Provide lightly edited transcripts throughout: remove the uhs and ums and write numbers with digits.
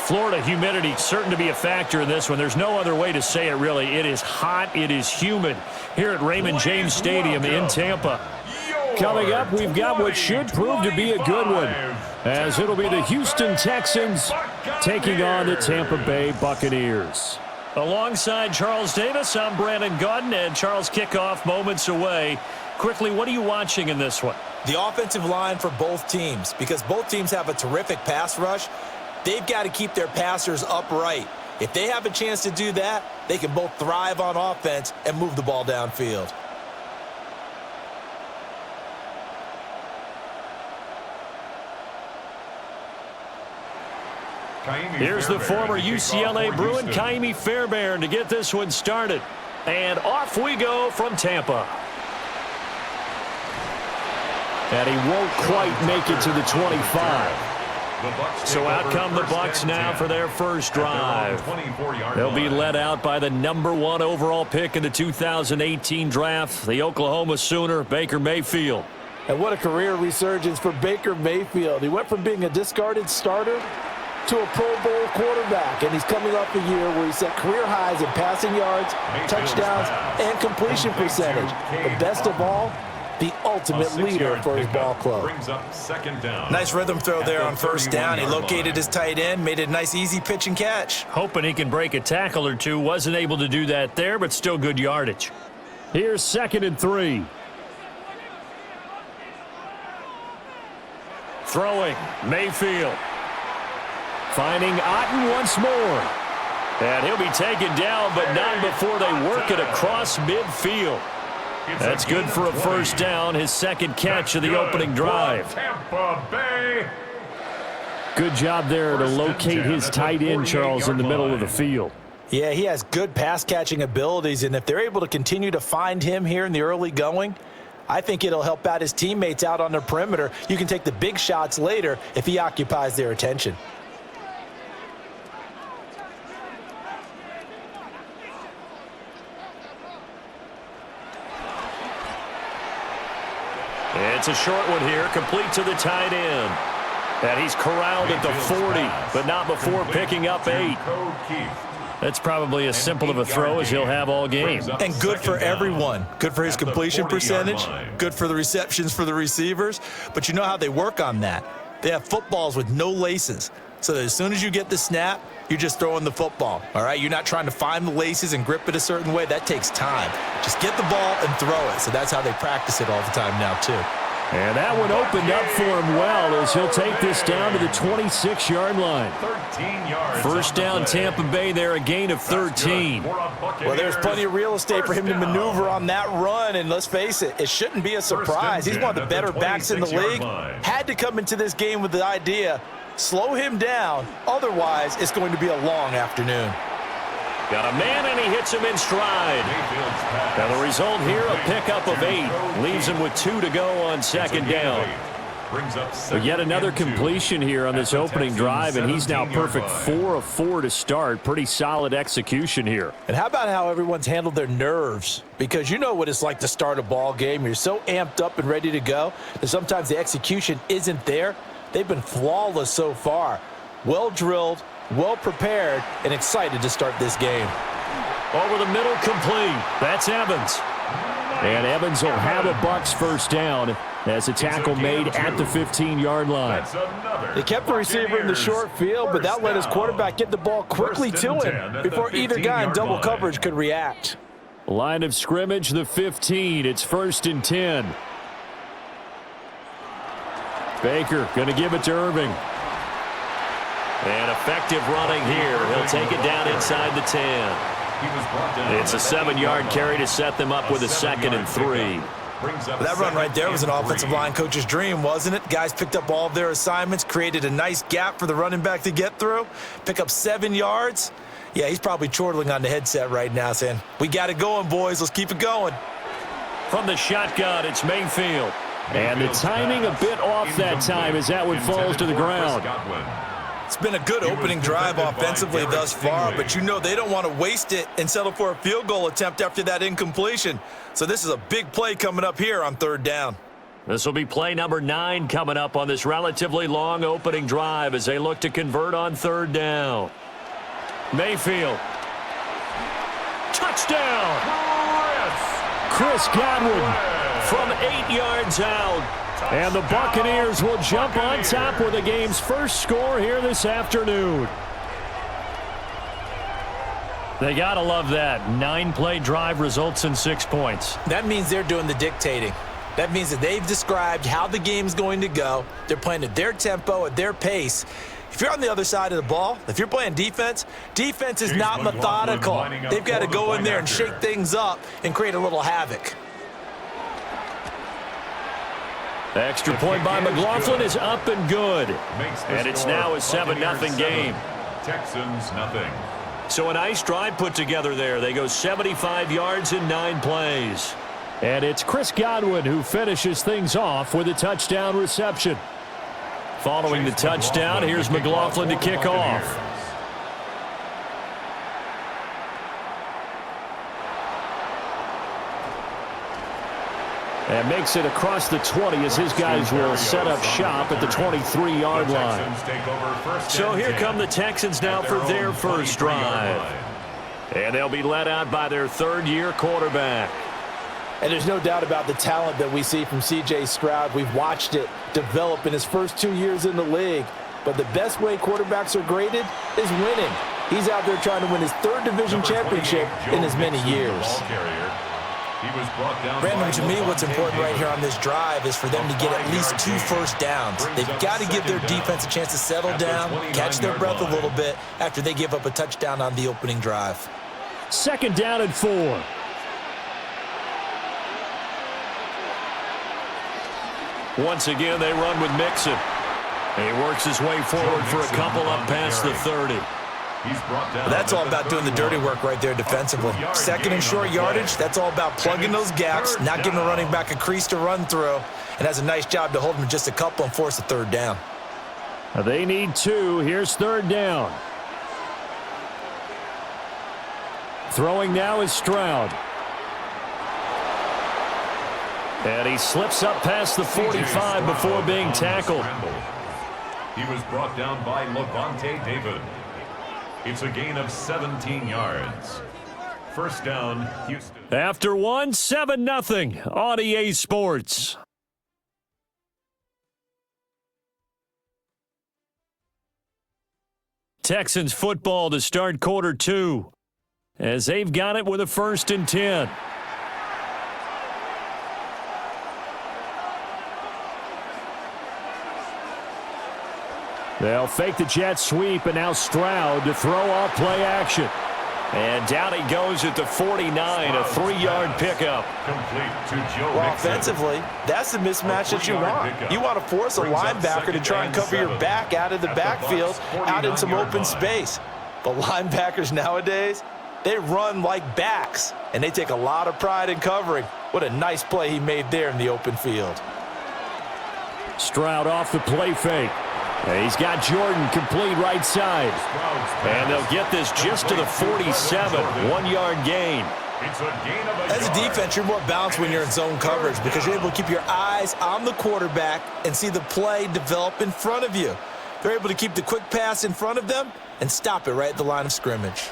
Florida humidity certain to be a factor in this one. There's no other way to say it, really. It is hot. It is humid here at Raymond James Stadium in Tampa. Coming up, we've got what should prove to be a good one, as it'll be the Houston Texans taking on the Tampa Bay Buccaneers. Alongside Charles Davis, I'm Brandon Gaudin, and Charles, kickoff moments away. Quickly, what are you watching in this one? The offensive line for both teams, because both teams have a terrific pass rush. They've got to keep their passers upright. If they have a chance to do that, they can both thrive on offense and move the ball downfield. Here's the former UCLA Bruin, Kaimi Fairbairn, to get this one started. And off we go from Tampa. And he won't quite make it to the 25. So out come the Bucs now for their first drive. They'll be led out by the #1 overall pick in the 2018 draft, the Oklahoma Sooner, Baker Mayfield. And what a career resurgence for Baker Mayfield. He went from being a discarded starter to a Pro Bowl quarterback, and he's coming off a year where he set career highs in passing yards, touchdowns, and completion percentage. But best of all, the ultimate leader for his ball club. Nice rhythm throw there on first down. He located his tight end, made it a nice easy pitch and catch. Hoping he can break a tackle or two. Wasn't able to do that there, but still good yardage. Here's 2nd and 3. Throwing, Mayfield. Finding Otten once more. And he'll be taken down, but not before they work it across midfield. That's good for a first down, his second catch of the opening drive. Tampa Bay. Good job there to locate his tight end, Charles, in the middle of the field. Yeah, he has good pass-catching abilities, and if they're able to continue to find him here in the early going, I think it'll help out his teammates out on the perimeter. You can take the big shots later if he occupies their attention. It's a short one here, complete to the tight end. And he's corralled at the 40, but not before picking up 8. That's probably as simple of a throw as he'll have all game. And good for everyone. Good for his completion percentage. Good for the receptions for the receivers. But you know how they work on that. They have footballs with no laces. So that as soon as you get the snap, you're just throwing the football. All right? You're not trying to find the laces and grip it a certain way. That takes time. Just get the ball and throw it. So that's how they practice it all the time now, too. And that one opened up for him well as he'll take this down to the 26-yard line. 13 yards. First down, Tampa Bay there, a gain of 13. Well, there's plenty of real estate for him to maneuver on that run, and let's face it, it shouldn't be a surprise. He's one of the better backs in the league. Had to come into this game with the idea, slow him down, otherwise it's going to be a long afternoon. Got a man, and he hits him in stride. Now the result here, a pickup of 8. Leaves him with 2 to go on second down. But yet another completion here on this opening drive, and he's now perfect 4 of 4 to start. Pretty solid execution here. And how about how everyone's handled their nerves? Because you know what it's like to start a ball game. You're so amped up and ready to go that sometimes the execution isn't there. They've been flawless so far. Well drilled, well prepared, and excited to start this game. Over the middle, complete. That's Evans. And Evans will have a Bucs first down as a tackle made at the 15-yard line. They kept the receiver in the short field, but that let his quarterback get the ball quickly to him before either guy in double coverage could react. Line of scrimmage, the 15. It's 1st and 10. Baker going to give it to Irving. And effective running here. He'll take it down inside the 10. It's a 7-yard carry to set them up with a 2nd and 3. That run right there was an offensive line coach's dream, wasn't it? Guys picked up all of their assignments, created a nice gap for the running back to get through, pick up 7 yards. Yeah, he's probably chortling on the headset right now saying, we got it going, boys. Let's keep it going. From the shotgun, it's Mayfield. And the timing a bit off that time as that one falls to the ground. It's been a good opening drive offensively thus far, but you know they don't want to waste it and settle for a field goal attempt after that incompletion. So this is a big play coming up here on 3rd down. This will be play number 9 coming up on this relatively long opening drive as they look to convert on 3rd down. Mayfield. Touchdown! Chris Godwin from 8 yards out. And the Buccaneers will jump on top with the game's first score here this afternoon. They got to love that. 9-play drive results in 6 points. That means they're doing the dictating. That means that they've described how the game's going to go. They're playing at their tempo, at their pace. If you're on the other side of the ball, if you're playing defense, defense is not methodical. They've got to go in there and shake things up and create a little havoc. The extra point by McLaughlin is up and good. And it's now a 7-0 game. Texans nothing. So a nice drive put together there. They go 75 yards in 9 plays. And it's Chris Godwin who finishes things off with a touchdown reception. Following the touchdown, here's McLaughlin to kick off. And makes it across the 20 as his guys will set up shop at the 23-yard line. So here come the Texans now for their first drive. And they'll be led out by their 3rd-year quarterback. And there's no doubt about the talent that we see from C.J. Stroud. We've watched it develop in his first 2 years in the league. But the best way quarterbacks are graded is winning. He's out there trying to win his 3rd division championship in as many years. Brandon, to me, what's important right here on this drive is for them to get at least 2 first downs. They've got to give their defense a chance to settle down, catch their breath a little bit after they give up a touchdown on the opening drive. 2nd down and 4. Once again, they run with Mixon. He works his way forward for a couple up past the 30. That's all about doing the dirty work right there defensively. 2nd and short yardage, that's all about plugging those gaps, not giving a running back a crease to run through, and has a nice job to hold him just a couple and force a 3rd down. They need 2. Here's 3rd down. Throwing now is Stroud. And he slips up past the 45 before being tackled. He was brought down by Levante David. It's a gain of 17 yards. First down, Houston. After 1, 7-0 on EA Sports. Texans football to start quarter 2 as they've got it with a 1st and 10. They'll fake the jet sweep, and now Stroud to throw off play action. And down he goes at the 49, a 3-yard pickup. Complete to Joe Well, Mixon. offensively, that's the mismatch that you want. You want to force a linebacker to try and cover your back out of the backfield, out in some open space. But linebackers nowadays, they run like backs, and they take a lot of pride in covering. What a nice play he made there in the open field. Stroud off the play fake. He's got Jordan complete right side. And they'll get this just to the 47, 1-yard gain. As a defense, you're more balanced when you're in zone coverage because you're able to keep your eyes on the quarterback and see the play develop in front of you. They're able to keep the quick pass in front of them and stop it right at the line of scrimmage.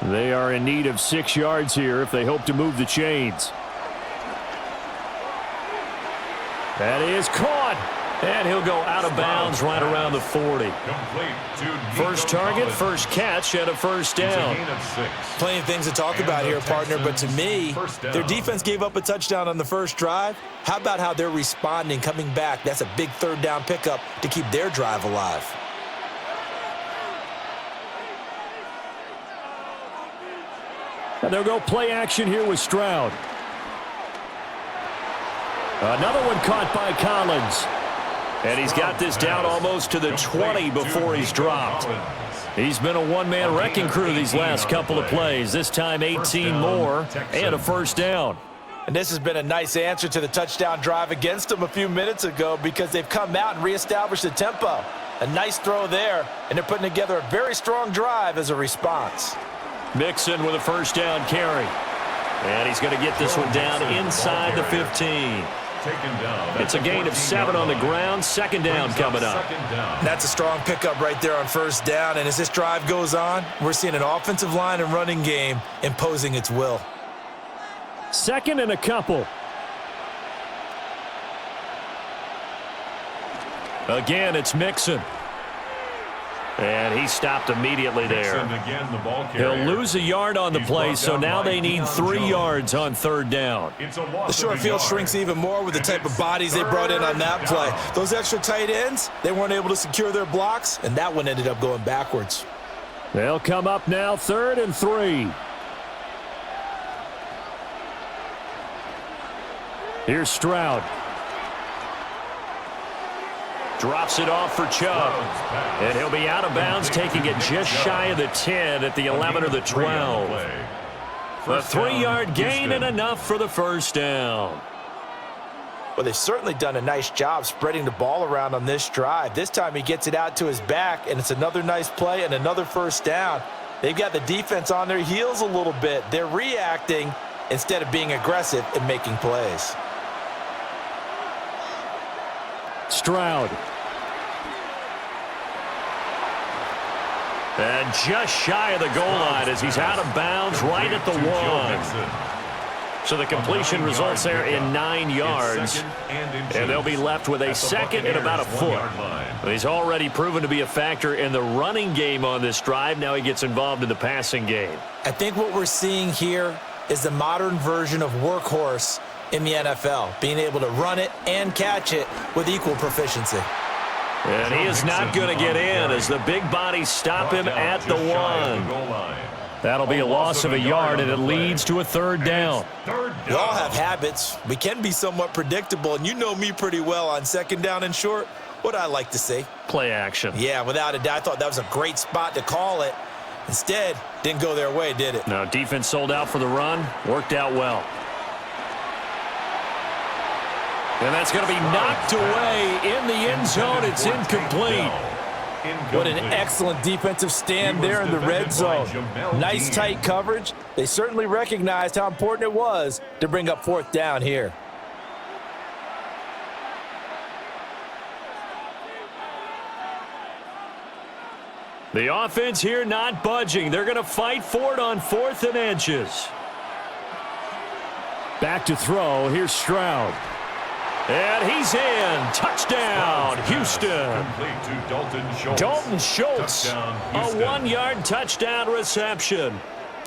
They are in need of 6 yards here if they hope to move the chains. That is caught. And he'll go out of bounds right around the 40. First target, first catch, and a 1st down. Plenty of things to talk about here, partner, but to me, their defense gave up a touchdown on the first drive. How about how they're responding, coming back? That's a big 3rd down pickup to keep their drive alive. And they'll go play action here with Stroud. Another one caught by Collins. And he's got this down almost to the 20 before he's dropped. He's been a one-man wrecking crew these last couple of plays. This time 18 more and a 1st down. And this has been a nice answer to the touchdown drive against them a few minutes ago because they've come out and reestablished the tempo. A nice throw there, and they're putting together a very strong drive as a response. Mixon with a 1st down carry. And he's going to get this one down inside the 15. taken down. It's a gain of 7 on the ground. Second down coming up. That's a strong pickup right there on first down. And as this drive goes on, we're seeing an offensive line and running game imposing its will. Second and a couple. Again, it's Mixon. And he stopped immediately there. Again, the ball He'll lose a yard on the play, so now they need 3 yards on third down. The short field shrinks even more with the type of bodies they brought in on that play. Those extra tight ends, they weren't able to secure their blocks, and that one ended up going backwards. They'll come up now, 3rd and 3. Here's Stroud. Drops it off for Chubb. And he'll be out of bounds, taking it just shy of the 10 at the 11 or the 12. A 3-yard gain and enough for the first down. Well, they've certainly done a nice job spreading the ball around on this drive. This time he gets it out to his back, and it's another nice play and another first down. They've got the defense on their heels a little bit. They're reacting instead of being aggressive and making plays. Stroud. And just shy of the goal line as he's out of bounds right at the 1. So the completion results there in 9 yards. And they'll be left with a second and about a foot. He's already proven to be a factor in the running game on this drive. Now he gets involved in the passing game. I think what we're seeing here is the modern version of workhorse in the NFL, being able to run it and catch it with equal proficiency. And he is not going to get in as the big bodies stop him at the 1. That'll be a loss of a yard, and it leads to a 3rd down. We all have habits. We can be somewhat predictable, and you know me pretty well on 2nd down and short. What I like to see. Play action. Yeah, without a doubt. I thought that was a great spot to call it. Instead, didn't go their way, did it? No, defense sold out for the run. Worked out well. And that's going to be knocked away in the end zone. It's incomplete. What an excellent defensive stand there in the red zone. Nice tight coverage. They certainly recognized how important it was to bring up 4th down here. The offense here not budging. They're going to fight for it on 4th and inches. Back to throw. Here's Stroud. And he's in. Touchdown, Houston. Dalton Schultz, a 1-yard touchdown reception.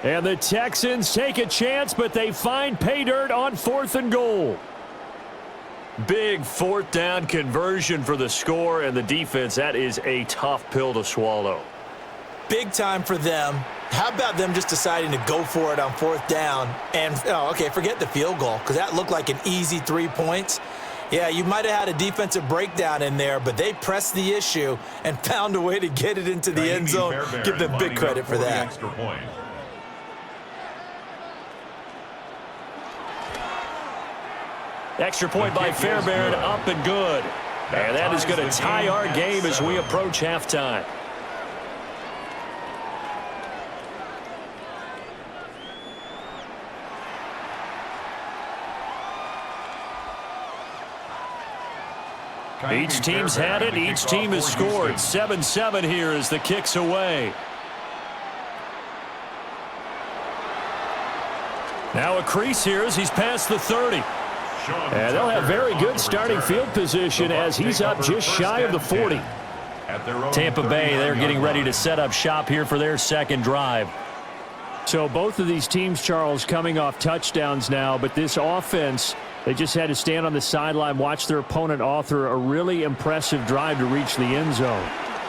And the Texans take a chance, but they find pay dirt on 4th and goal. Big 4th down conversion for the score, and the defense, that is a tough pill to swallow. Big time for them. How about them just deciding to go for it on 4th down? And, forget the field goal, because that looked like an easy 3 points. Yeah, you might have had a defensive breakdown in there, but they pressed the issue and found a way to get it into the end zone. Give them big credit for that. Extra point by Fairbairn, up and good. And that is going to tie our game as we approach halftime. Each team's had it. Each team has scored. 7-7 here as the kick's away. Now a crease here as he's past the 30. And they'll have very good starting field position as he's up just shy of the 40. Tampa Bay, they're getting ready to set up shop here for their second drive. So both of these teams, Charles, coming off touchdowns now, but this offense, they just had to stand on the sideline, watch their opponent author a really impressive drive to reach the end zone.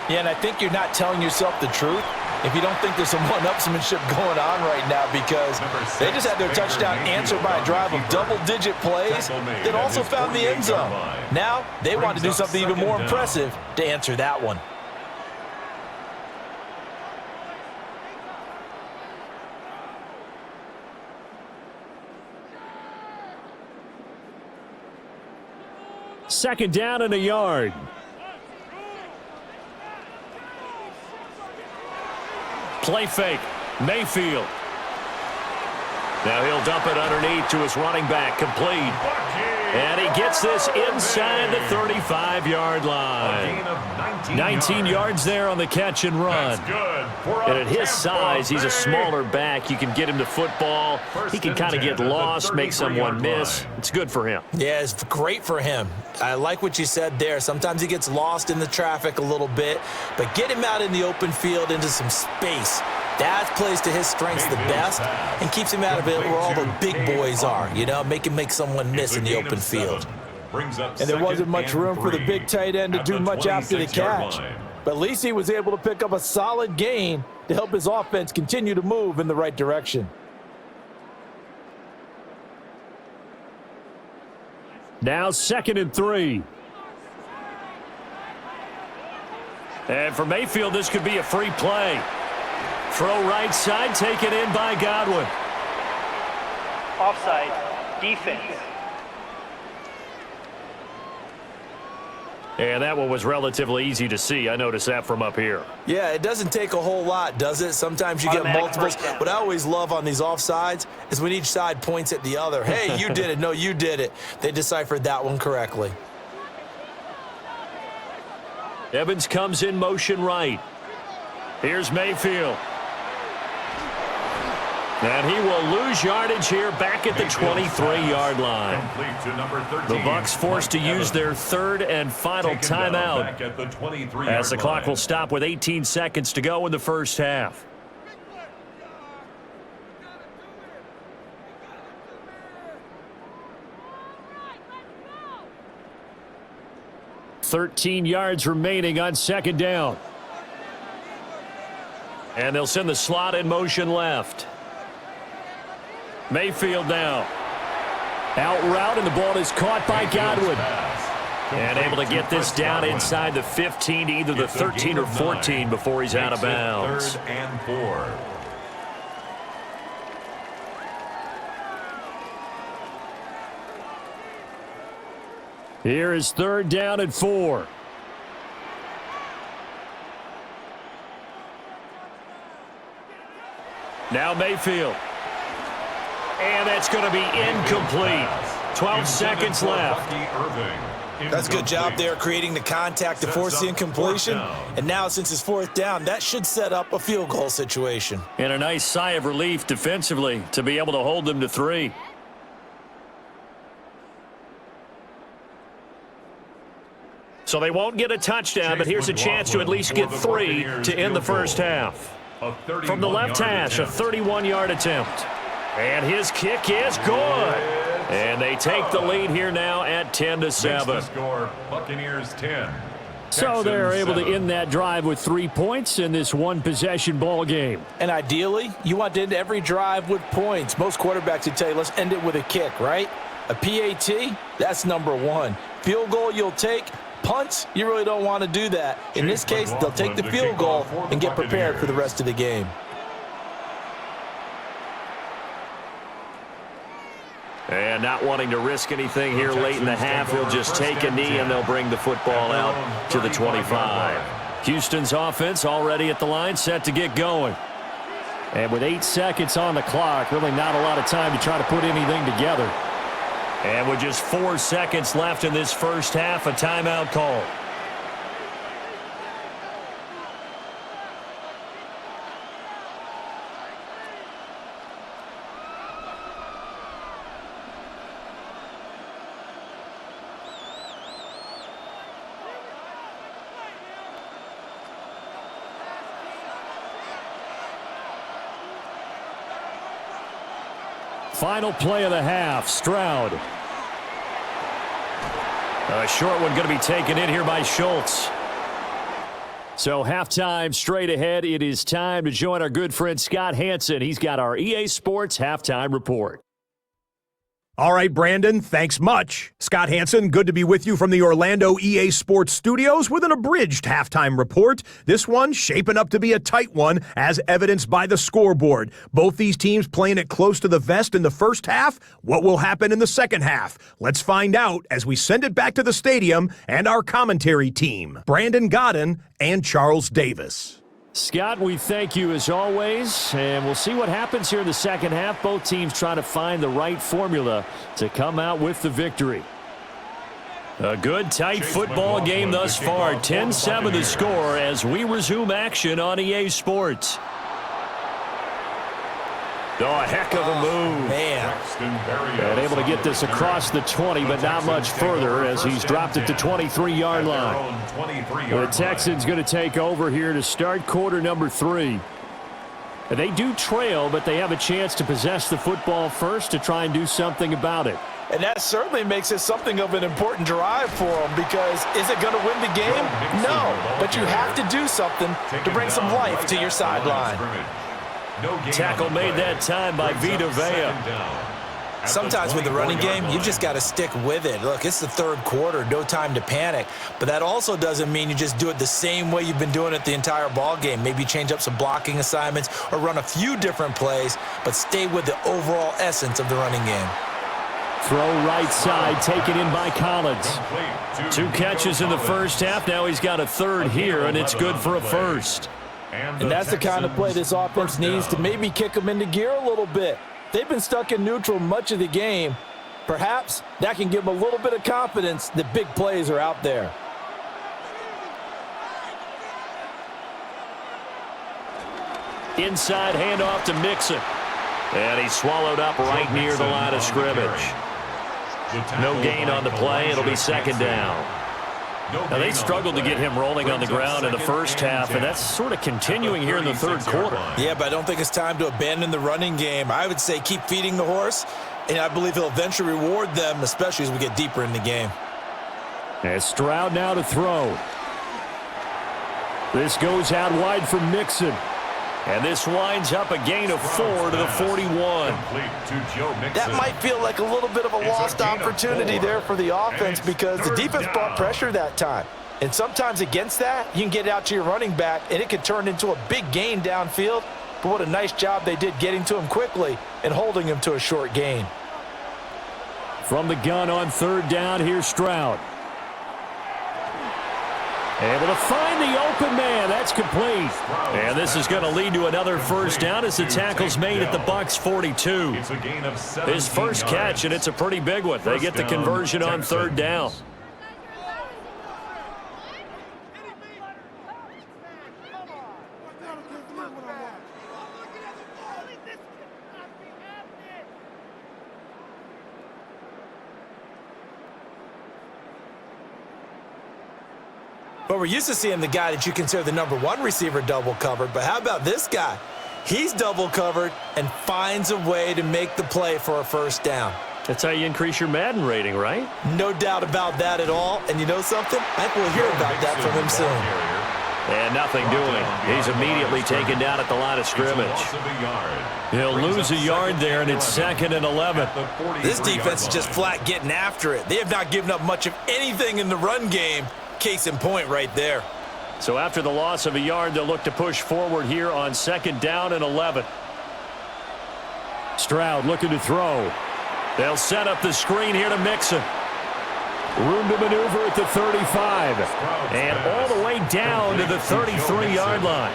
Yeah, and I think you're not telling yourself the truth if you don't think there's some one-upsmanship going on right now, because they just had their touchdown answered by a drive of double-digit plays that also found the end zone. Now they want to do something even more impressive to answer that one. Second down and a yard. Play fake. Mayfield. Now he'll dump it underneath to his running back. Complete. And he gets this inside the 35-yard line. 19 yards there on the catch and run. And at his size, he's a smaller back. You can get him to football. He can kind of get lost, make someone miss. It's good for him. Yeah, it's great for him. I like what you said there. Sometimes he gets lost in the traffic a little bit, but get him out in the open field into some space. That plays to his strengths the best and keeps him out of it where all the big boys are, you know, make someone miss in the open field. And there wasn't much room for the big tight end to do much after the catch. But at least he was able to pick up a solid gain to help his offense continue to move in the right direction. Now 2nd and 3. And for Mayfield, this could be a free play. Throw right side, taken in by Godwin. Offside, defense. And that one was relatively easy to see. I noticed that from up here. Yeah, it doesn't take a whole lot, does it? Sometimes you get multiples. What I always love on these offsides is when each side points at the other. Hey, you did it. No, you did it. They deciphered that one correctly. Evans comes in motion right. Here's Mayfield. And he will lose yardage here back at the 23-yard line. The Bucs forced to use their third and final timeout as the clock will stop with 18 seconds to go in the first half. $13 yards remaining on 2nd down. And they'll send the slot in motion left. Mayfield now. Out route, and the ball is caught by Godwin. And able to get this down inside the 15 to either the 13 or 14 before he's out of bounds. 3rd and 4. Here is 3rd down and 4. Now Mayfield. And that's going to be incomplete. 12 seconds left. That's a good job there creating the contact to force the incompletion. And now since it's 4th down, that should set up a field goal situation. And a nice sigh of relief defensively to be able to hold them to 3. So they won't get a touchdown, but here's a chance to at least get 3 to end the first half. From the left hash, a 31-yard attempt. And his kick is good. And they take the lead here now at 10-7. Buccaneers 10. So they're able to end that drive with 3 points in this one-possession ball game. And ideally, you want to end every drive with points. Most quarterbacks would tell you, let's end it with a kick, right? A PAT, that's number 1. Field goal you'll take. Punts, you really don't want to do that. In this case, they'll take the field goal and get prepared for the rest of the game. And not wanting to risk anything here late in the half, he'll just take a knee and they'll bring the football out to the 25. Houston's offense already at the line, set to get going. And with 8 seconds on the clock, really not a lot of time to try to put anything together. And with just 4 seconds left in this first half, a timeout call. Final play of the half, Stroud. A short one going to be taken in here by Schultz. So halftime straight ahead. It is time to join our good friend Scott Hanson. He's got our EA Sports halftime report. All right, Brandon, thanks much. Scott Hanson, good to be with you from the Orlando EA Sports Studios with an abridged halftime report. This one shaping up to be a tight one, as evidenced by the scoreboard. Both these teams playing it close to the vest in the first half. What will happen in the second half? Let's find out as we send it back to the stadium and our commentary team, Brandon Godden and Charles Davis. Scott, we thank you as always, and we'll see what happens here in the second half. Both teams trying to find the right formula to come out with the victory. A good, tight football game thus far. 10-7 the score as we resume action on EA Sports. Oh, a heck of a move. Man. And able to get this across the 20, but not much further as he's dropped it to 23-yard line. The Texans going to take over here to start quarter number 3. And they do trail, but they have a chance to possess the football first to try and do something about it. And that certainly makes it something of an important drive for them, because is it going to win the game? No, but you have to do something to bring some life to your sideline. Tackle made that time by Vita Vea. Sometimes with the running game, you just got to stick with it. Look, it's the third quarter, no time to panic. But that also doesn't mean you just do it the same way you've been doing it the entire ball game. Maybe change up some blocking assignments or run a few different plays, but stay with the overall essence of the running game. Throw right side, taken in by Collins. 2 catches in the first half. Now he's got a third here, and it's good for a first. And that's the kind of play this offense needs to maybe kick them into gear a little bit. They've been stuck in neutral much of the game. Perhaps that can give them a little bit of confidence that big plays are out there. Inside handoff to Mixon. And he's swallowed up right near the line of scrimmage. No gain on the play. It'll be second down. Now, they struggled to get him rolling on the ground in the first half, and that's sort of continuing here in the third quarter. Yeah, but I don't think it's time to abandon the running game. I would say keep feeding the horse, and I believe he'll eventually reward them, especially as we get deeper in the game. And Stroud now to throw. This goes out wide for Mixon. And this winds up a gain of 4 to the 41. That might feel like a little bit of a lost opportunity there for the offense, because the defense brought pressure that time. And sometimes against that, you can get out to your running back, and it can turn into a big gain downfield. But what a nice job they did getting to him quickly and holding him to a short gain. From the gun on third down, here's Stroud. Able to find the open man. That's complete. And this is going to lead to another first down as the tackle's made at the Bucs 42. His first catch, and it's a pretty big one. They get the conversion on third down. But we're used to seeing the guy that you consider the #1 receiver double covered. But how about this guy? He's double covered and finds a way to make the play for a first down. That's how you increase your Madden rating, right? No doubt about that at all. And you know something? I think we'll hear about that from him soon. And nothing doing. He's immediately taken down at the line of scrimmage. He'll lose a yard there, and it's 2nd and 11. This defense is just flat getting after it. They have not given up much of anything in the run game. Case in point right there. So after the loss of a yard, they'll look to push forward here on 2nd down and 11. Stroud looking to throw. They'll set up the screen here to Mixon. Room to maneuver at the 35. And all the way down to the 33-yard line.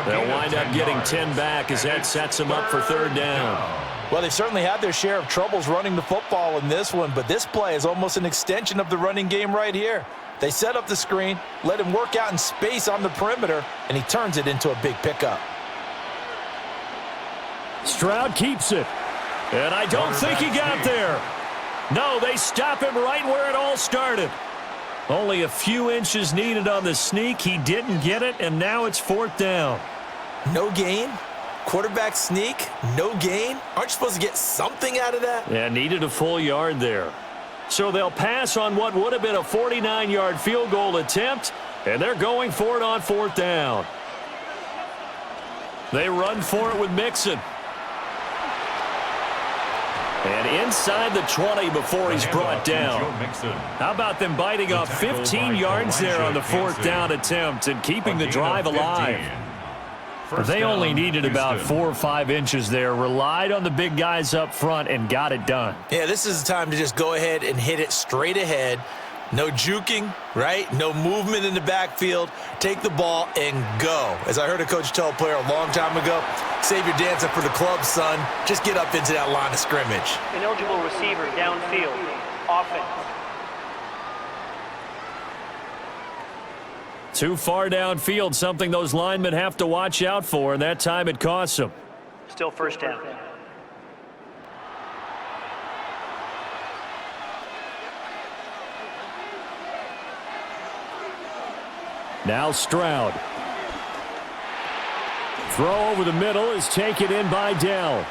They'll wind up getting 10 back as that sets them up for third down. Well, they've certainly had their share of troubles running the football in this one, but this play is almost an extension of the running game right here. They set up the screen, let him work out in space on the perimeter, and he turns it into a big pickup. Stroud keeps it. And I don't think he got there. No, they stop him right where it all started. Only a few inches needed on the sneak. He didn't get it, and now it's 4th down. No gain? Quarterback sneak? No gain? Aren't you supposed to get something out of that? Yeah, needed a full yard there. So they'll pass on what would have been a 49-yard field goal attempt, and they're going for it on 4th down. They run for it with Mixon. And inside the 20 before he's brought down. How about them biting off 15 yards there on the 4th down attempt and keeping the drive alive? They only needed about 4 or 5 inches there, relied on the big guys up front, and got it done. Yeah, this is the time to just go ahead and hit it straight ahead. No juking, right? No movement in the backfield. Take the ball and go. As I heard a coach tell a player a long time ago, save your dancing for the club, son. Just get up into that line of scrimmage. Ineligible receiver downfield. Offense. Too far downfield, something those linemen have to watch out for, and that time it costs them. Still first down. Now Stroud. Throw over the middle is taken in by Dell.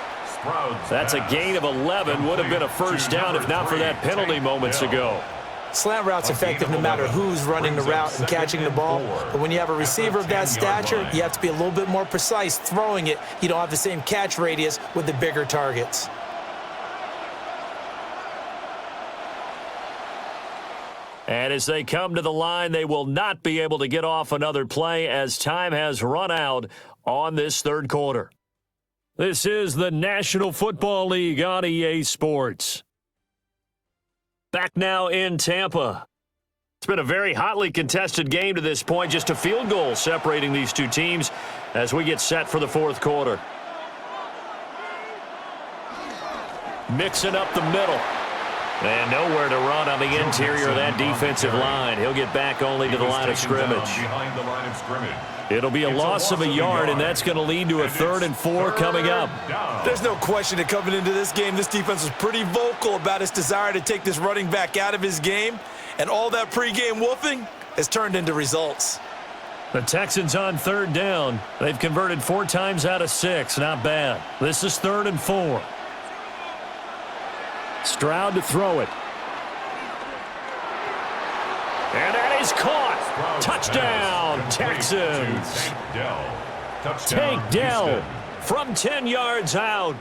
That's a gain of 11. Would have been a first down if not for that penalty moments ago. Slant route's effective no matter who's running the route and catching the ball. But when you have a receiver of that stature, you have to be a little bit more precise throwing it. You don't have the same catch radius with the bigger targets. And as they come to the line, they will not be able to get off another play as time has run out on this third quarter. This is the National Football League on EA Sports. Back now in Tampa. It's been a very hotly contested game to this point. Just a field goal separating these two teams as we get set for the fourth quarter. Mixing up the middle. And nowhere to run on the interior of that defensive line. He'll get back only to the line of scrimmage. It'll be a loss of a yard, and that's going to lead to a 3rd and 4 coming up. There's no question that coming into this game, this defense was pretty vocal about its desire to take this running back out of his game, and all that pregame wolfing has turned into results. The Texans on 3rd down. They've converted 4 times out of 6. Not bad. This is 3rd and 4. Stroud to throw it. And that is caught. Touchdown, Texans. Tank Dell from 10 yards out.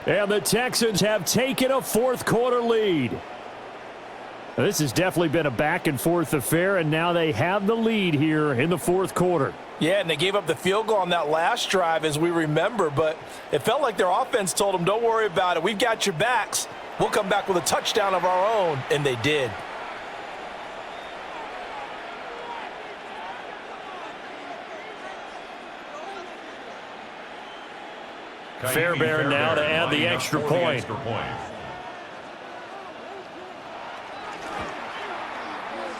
And the Texans have taken a fourth quarter lead. This has definitely been a back-and-forth affair, and now they have the lead here in the fourth quarter. Yeah, and they gave up the field goal on that last drive, as we remember, but it felt like their offense told them, don't worry about it. We've got your backs. We'll come back with a touchdown of our own, and they did. Fairbairn now to add the extra point.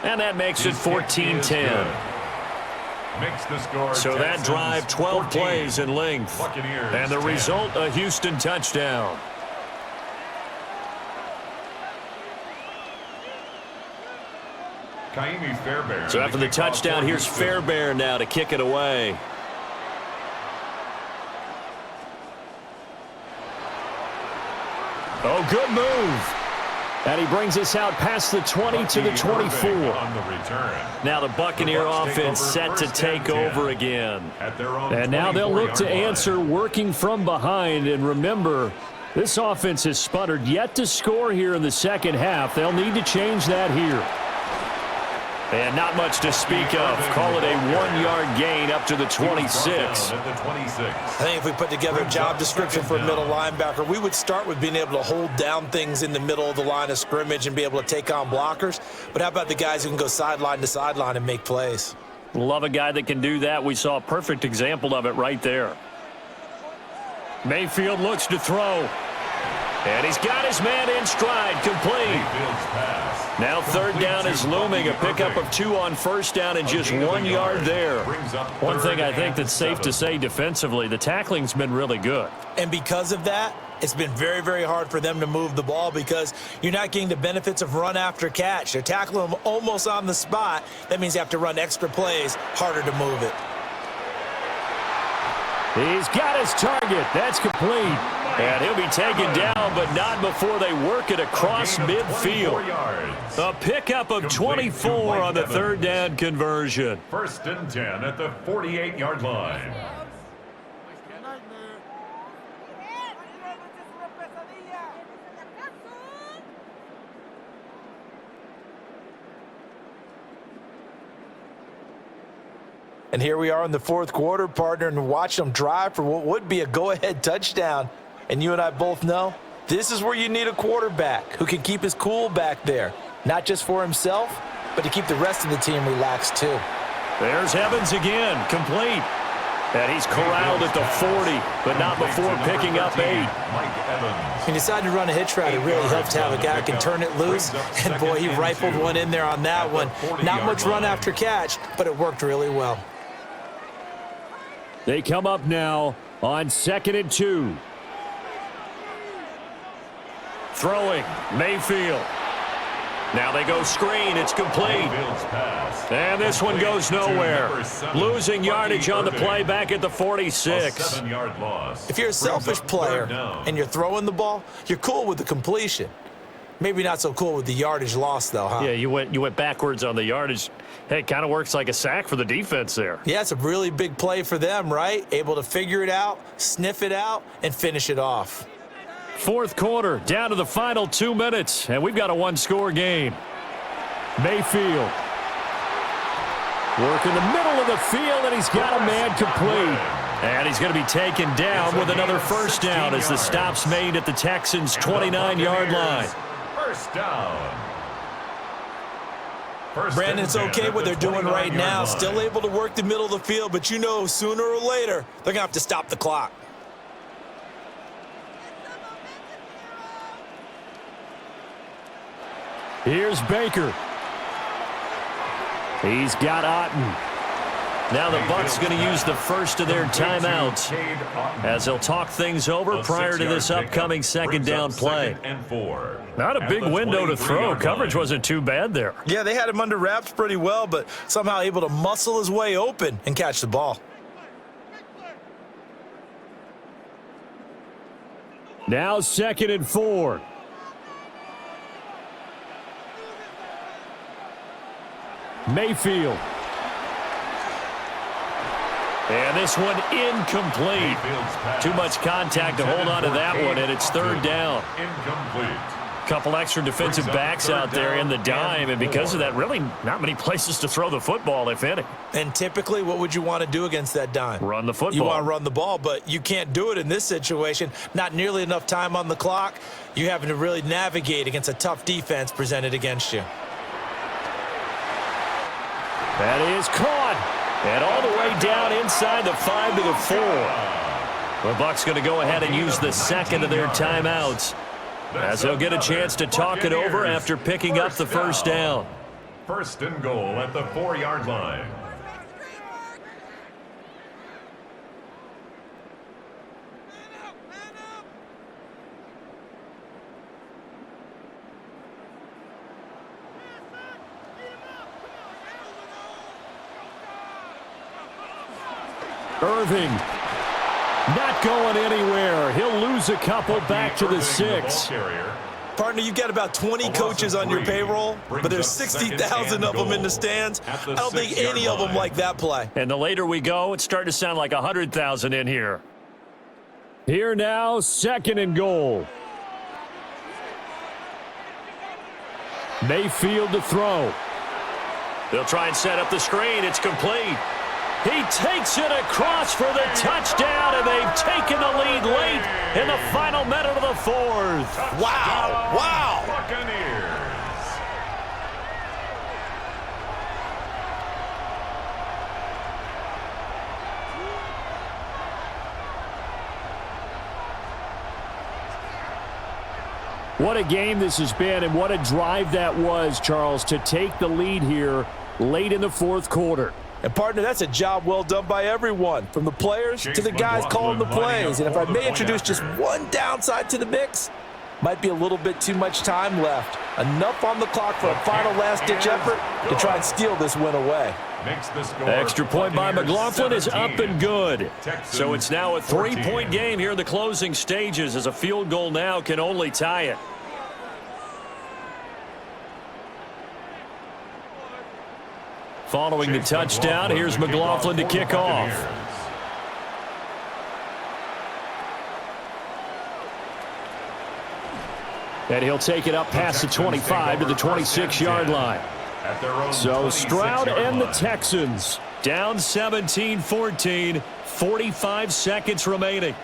And that makes it 14-10. So that drive, 12 plays in length. And the result, a Houston touchdown. So after the touchdown, here's Fairbairn now to kick it away. Oh, good move. And he brings us out past the 20 to the 24. Now the Buccaneer offense set to take over again. And now they'll look to answer working from behind. And remember, this offense has sputtered yet to score here in the second half. They'll need to change that here. And not much to speak of. Call it a 1-yard gain up to the 26. I think if we put together a job description for a middle linebacker, we would start with being able to hold down things in the middle of the line of scrimmage and be able to take on blockers. But how about the guys who can go sideline to sideline and make plays? Love a guy that can do that. We saw a perfect example of it right there. Mayfield looks to throw. And he's got his man in stride, complete. Now 3rd down is looming, a pickup of 2 on 1st down and just 1 yard there. One thing I think that's safe to say defensively, the tackling's been really good. And because of that, it's been very, very hard for them to move the ball because you're not getting the benefits of run after catch. They're tackling them almost on the spot. That means you have to run extra plays, harder to move it. He's got his target. That's complete. And he'll be taken down, but not before they work it across midfield. A pickup of 24 on the 3rd down conversion. 1st and 10 at the 48-yard line. And here we are in the fourth quarter, partner, and watch them drive for what would be a go-ahead touchdown. And you and I both know this is where you need a quarterback who can keep his cool back there, not just for himself, but to keep the rest of the team relaxed too. There's Evans again, complete. And he's corralled at the 40, but not before picking up 8. He decided to run a hitch route. It really helps to have a guy who can turn it loose. And, boy, he rifled one in there on that one. Not much run after catch, but it worked really well. They come up now on 2nd and 2. Throwing, Mayfield. Now they go screen. It's complete. And this one goes nowhere. Losing yardage on the play back at the 46. If you're a selfish player and you're throwing the ball, you're cool with the completion. Maybe not so cool with the yardage loss, though, huh? Yeah, you went backwards on the yardage. Hey, it kind of works like a sack for the defense there. Yeah, it's a really big play for them, right? Able to figure it out, sniff it out, and finish it off. 4th quarter, down to the final 2 minutes, and we've got a one-score game. Mayfield. Work in the middle of the field, and he's got a man complete. And he's going to be taken down with another first down as the stop's made at the Texans' 29-yard line. First down. Brandon, it's okay what they're doing right now. Still able to work the middle of the field, but you know sooner or later they're going to have to stop the clock. Here's Baker. He's got Otten. Now the Bucs going to use the first of their timeouts as they'll talk things over prior to this upcoming 2nd down play. Not a big window to throw. Coverage wasn't too bad there. Yeah, they had him under wraps pretty well, but somehow able to muscle his way open and catch the ball. Now 2nd and 4. Mayfield. And this one incomplete. Too much contact to hold on to that one, and it's 3rd down. Incomplete. Couple extra defensive backs out there in the dime, and because of that, really not many places to throw the football, if any. And typically, what would you want to do against that dime? Run the football. You want to run the ball, but you can't do it in this situation. Not nearly enough time on the clock. You're having to really navigate against a tough defense presented against you. That is caught. And all the way down inside the 5 to the 4. The Bucs going to go ahead and use the 2nd of their timeouts as they'll get a chance to talk it over after picking up the first down. 1st and goal at the 4-yard line. Irving not going anywhere. He'll lose a couple back to the 6. Partner, you've got about 20 coaches on your payroll, but there's 60,000 of them in the stands. I don't think any of them like that play. And the later we go, it's starting to sound like 100,000 in here. Here now, 2nd and goal. Mayfield to throw. They'll try and set up the screen. It's complete. He takes it across for the touchdown, and they've taken the lead late in the final minute of the 4th. Wow, wow. Buccaneers. What a game this has been, and what a drive that was, Charles, to take the lead here late in the 4th quarter. And, partner, that's a job well done by everyone, from the players to the guys calling the plays. And if I may introduce just one downside to the mix, might be a little bit too much time left. Enough on the clock for a final last-ditch effort to try and steal this win away. Extra point by McLaughlin is up and good. So it's now a 3-point game here in the closing stages, as a field goal now can only tie it. Following the touchdown, here's McLaughlin to kick off. And he'll take it up past the 25 to the 26-yard line. So Stroud and the Texans down 17-14, 45 seconds remaining.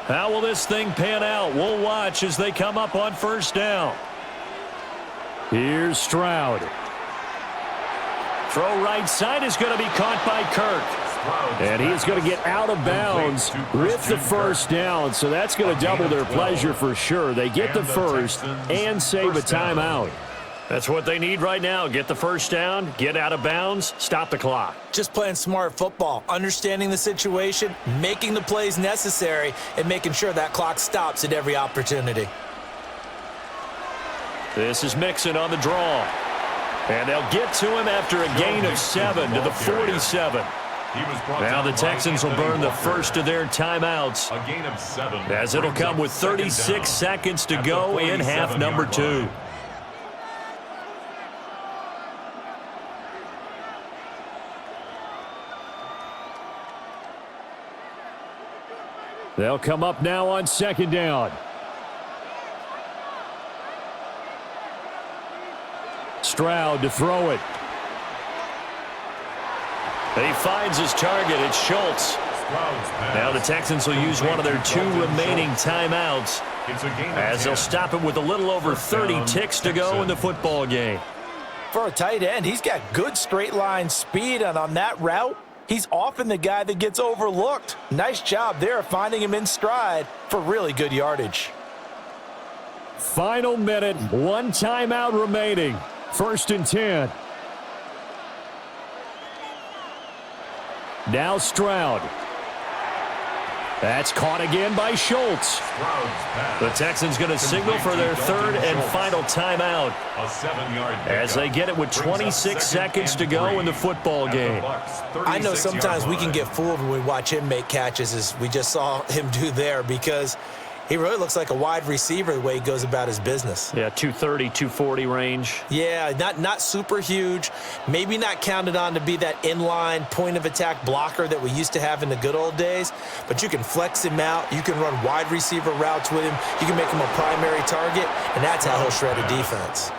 How will this thing pan out? We'll watch as they come up on first down. Here's Stroud. Throw right side is going to be caught by Kirk. And he is going to get out of bounds with the first down, so that's going to double their pleasure for sure. They get the first and save a timeout. That's what they need right now. Get the first down, get out of bounds, stop the clock. Just playing smart football, understanding the situation, making the plays necessary, and making sure that clock stops at every opportunity. This is Mixon on the draw. And they'll get to him after a gain of 7 to the 47. Now the Texans will burn the first of their timeouts, A gain of 7. as it'll come with 36 seconds to go in half number 2. They'll come up now on second down. Stroud to throw it. And he finds his target. It's Schultz. Now the Texans will use one of their 2 remaining timeouts, as they'll stop it with a little over 30 ticks to go in the football game. For a tight end, he's got good straight line speed, and on that route, he's often the guy that gets overlooked. Nice job there finding him in stride for really good yardage. Final minute, 1 timeout remaining. 1st and 10. Now Stroud. That's caught again by Schultz. The Texans going to signal for their 3rd and final timeout, as they get it with 26 seconds to go in the football game. I know sometimes we can get fooled when we watch him make catches, as we just saw him do there, because he really looks like a wide receiver the way he goes about his business. Yeah, 230, 240 range. Yeah, not super huge. Maybe not counted on to be that inline point-of-attack blocker that we used to have in the good old days, but you can flex him out. You can run wide receiver routes with him. You can make him a primary target, and that's how he'll shred a defense.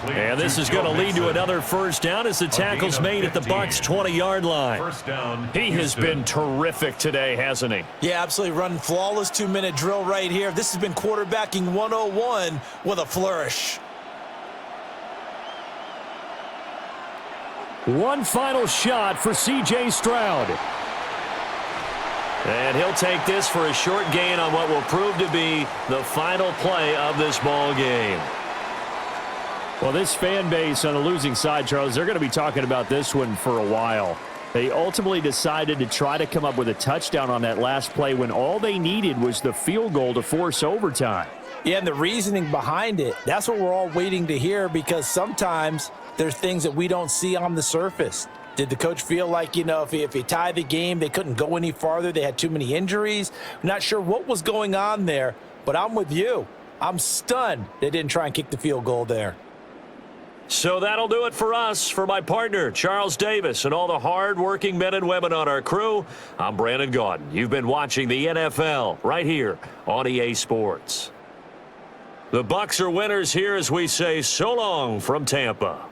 And this is going to lead to another first down as the tackle's made at the Bucs' 20-yard line. He has been terrific today, hasn't he? Yeah, absolutely. Running flawless 2-minute drill right here. This has been quarterbacking 101 with a flourish. One final shot for C.J. Stroud. And he'll take this for a short gain on what will prove to be the final play of this ball game. Well, this fan base on the losing side, Charles, they're going to be talking about this one for a while. They ultimately decided to try to come up with a touchdown on that last play when all they needed was the field goal to force overtime. Yeah, and the reasoning behind it, that's what we're all waiting to hear, because sometimes there's things that we don't see on the surface. Did the coach feel like, if he tied the game, they couldn't go any farther, they had too many injuries? I'm not sure what was going on there, but I'm with you. I'm stunned they didn't try and kick the field goal there. So that'll do it for us. For my partner, Charles Davis, and all the hard-working men and women on our crew, I'm Brandon Gaudin. You've been watching the NFL right here on EA Sports. The Bucs are winners here as we say so long from Tampa.